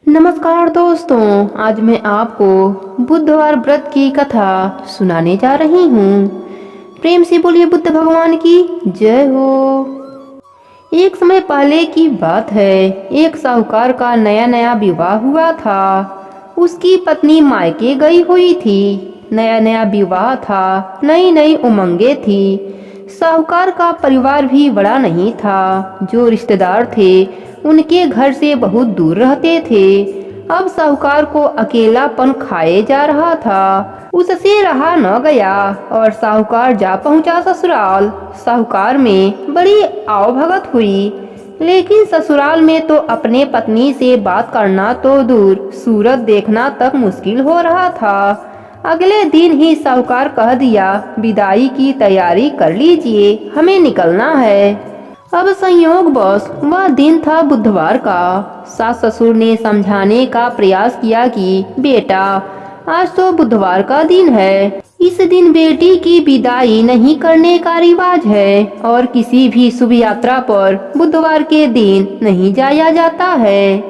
नमस्कार दोस्तों, आज मैं आपको बुधवार व्रत की कथा सुनाने जा रही हूँ। प्रेम से बोलिए बुद्ध भगवान की जय हो। एक समय पहले की बात है। एक साहूकार का नया नया विवाह हुआ था। उसकी पत्नी मायके गई हुई थी। नया नया विवाह था, नई नई उमंगे थी। साहूकार का परिवार भी बड़ा नहीं था। जो रिश्तेदार थे उनके घर से बहुत दूर रहते थे। अब साहूकार को अकेलापन खाए जा रहा था। उससे रहा न गया और साहूकार जा पहुंचा ससुराल। साहूकार में बड़ी आवभगत हुई, लेकिन ससुराल में तो अपने पत्नी से बात करना तो दूर, सूरत देखना तक मुश्किल हो रहा था। अगले दिन ही साहूकार कह दिया, विदाई की तैयारी कर लीजिए, हमें निकलना है। अब संयोगवश वह दिन था बुधवार का। सास ससुर ने समझाने का प्रयास किया कि बेटा, आज तो बुधवार का दिन है। इस दिन बेटी की विदाई नहीं करने का रिवाज है और किसी भी शुभ यात्रा पर बुधवार के दिन नहीं जाया जाता है।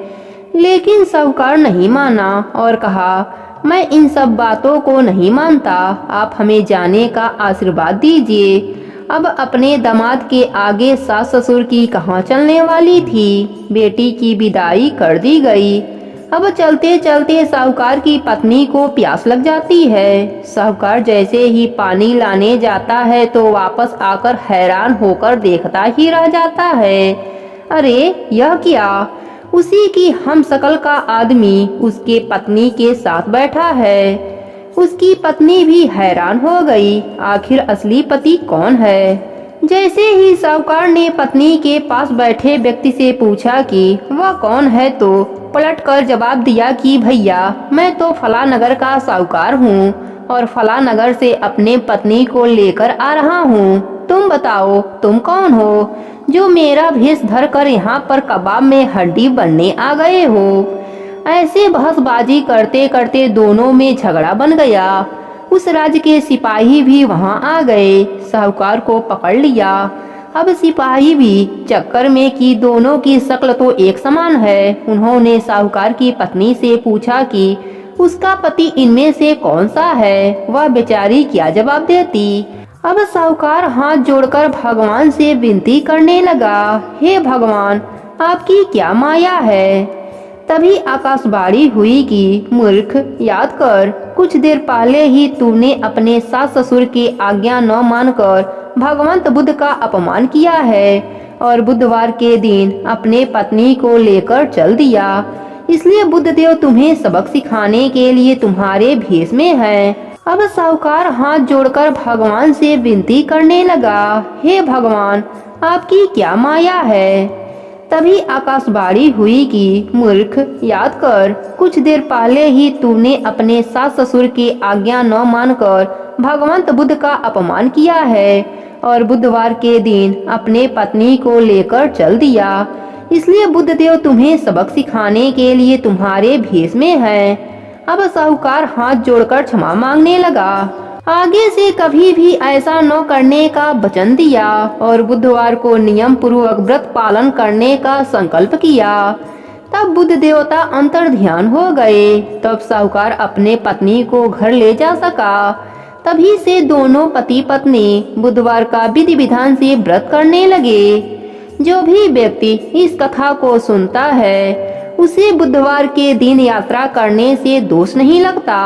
लेकिन साहूकार नहीं माना और कहा, मैं इन सब बातों को नहीं मानता, आप हमें जाने का आशीर्वाद दीजिए। अब अपने दामाद के आगे सास ससुर की कहाँ चलने वाली थी। बेटी की विदाई कर दी गई। अब चलते चलते साहूकार की पत्नी को प्यास लग जाती है। साहूकार जैसे ही पानी लाने जाता है तो वापस आकर हैरान होकर देखता ही रह जाता है। अरे यह क्या! उसी की हमशक्ल का आदमी उसके पत्नी के साथ बैठा है। उसकी पत्नी भी हैरान हो गई, आखिर असली पति कौन है। जैसे ही साहूकार ने पत्नी के पास बैठे व्यक्ति से पूछा कि वह कौन है, तो पलटकर जवाब दिया कि भैया, मैं तो फला नगर का साहूकार हूँ और फला नगर से अपने पत्नी को लेकर आ रहा हूँ। तुम बताओ, तुम कौन हो जो मेरा भेष धर कर यहाँ पर कबाब में हड्डी बनने आ गए हो। ऐसे बहसबाजी करते करते दोनों में झगड़ा बन गया। उस राज्य के सिपाही भी वहां आ गए, साहूकार को पकड़ लिया। अब सिपाही भी चक्कर में कि दोनों की शक्ल तो एक समान है। उन्होंने साहूकार की पत्नी से पूछा कि उसका पति इनमें से कौन सा है। वह बेचारी क्या जवाब देती। अब साहूकार हाथ जोड़कर भगवान से विनती करने लगा, हे भगवान, आपकी क्या माया है। तभी आकाशवाणी हुई कि मूर्ख, याद कर, कुछ देर पहले ही तूने अपने सास ससुर की आज्ञा न मानकर भगवंत बुद्ध का अपमान किया है और बुधवार के दिन अपने पत्नी को लेकर चल दिया। इसलिए बुद्ध देव तुम्हें सबक सिखाने के लिए तुम्हारे भेष में है। अब साहूकार हाथ जोड़कर भगवान से विनती करने लगा, हे भगवान, आपकी क्या माया है। तभी आकाशवाणी हुई कि मूर्ख, याद कर, कुछ देर पहले ही तूने अपने सास ससुर की आज्ञा न मानकर भगवंत बुद्ध का अपमान किया है और बुधवार के दिन अपने पत्नी को लेकर चल दिया। इसलिए बुद्ध देव तुम्हें सबक सिखाने के लिए तुम्हारे भेष में है। अब साहूकार हाथ जोड़कर क्षमा मांगने लगा। आगे से कभी भी ऐसा न करने का वचन दिया और बुधवार को नियम पूर्वक व्रत पालन करने का संकल्प किया। तब बुद्ध देवता अंतर ध्यान हो गए। तब साहूकार अपने पत्नी को घर ले जा सका। तभी से दोनों पति पत्नी बुधवार का विधि विधान से व्रत करने लगे। जो भी व्यक्ति इस कथा को सुनता है उसे बुधवार के दिन यात्रा करने से दोष नहीं लगता,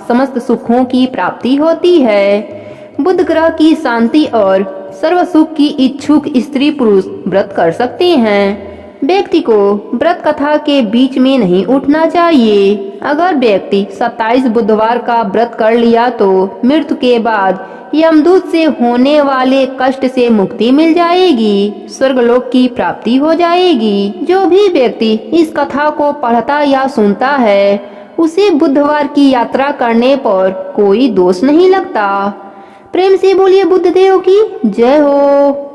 समस्त सुखों की प्राप्ति होती है। बुध ग्रह की शांति और सर्व सुख की इच्छुक स्त्री पुरुष व्रत कर सकते हैं। व्यक्ति को व्रत कथा के बीच में नहीं उठना चाहिए। अगर व्यक्ति 27 बुधवार का व्रत कर लिया तो मृत्यु के बाद यमदूत से होने वाले कष्ट से मुक्ति मिल जाएगी, स्वर्गलोक की प्राप्ति हो जाएगी। जो भी व्यक्ति इस कथा को पढ़ता या सुनता है उसे बुधवार की यात्रा करने पर कोई दोष नहीं लगता। प्रेम से बोलिए बुद्ध देव की जय हो।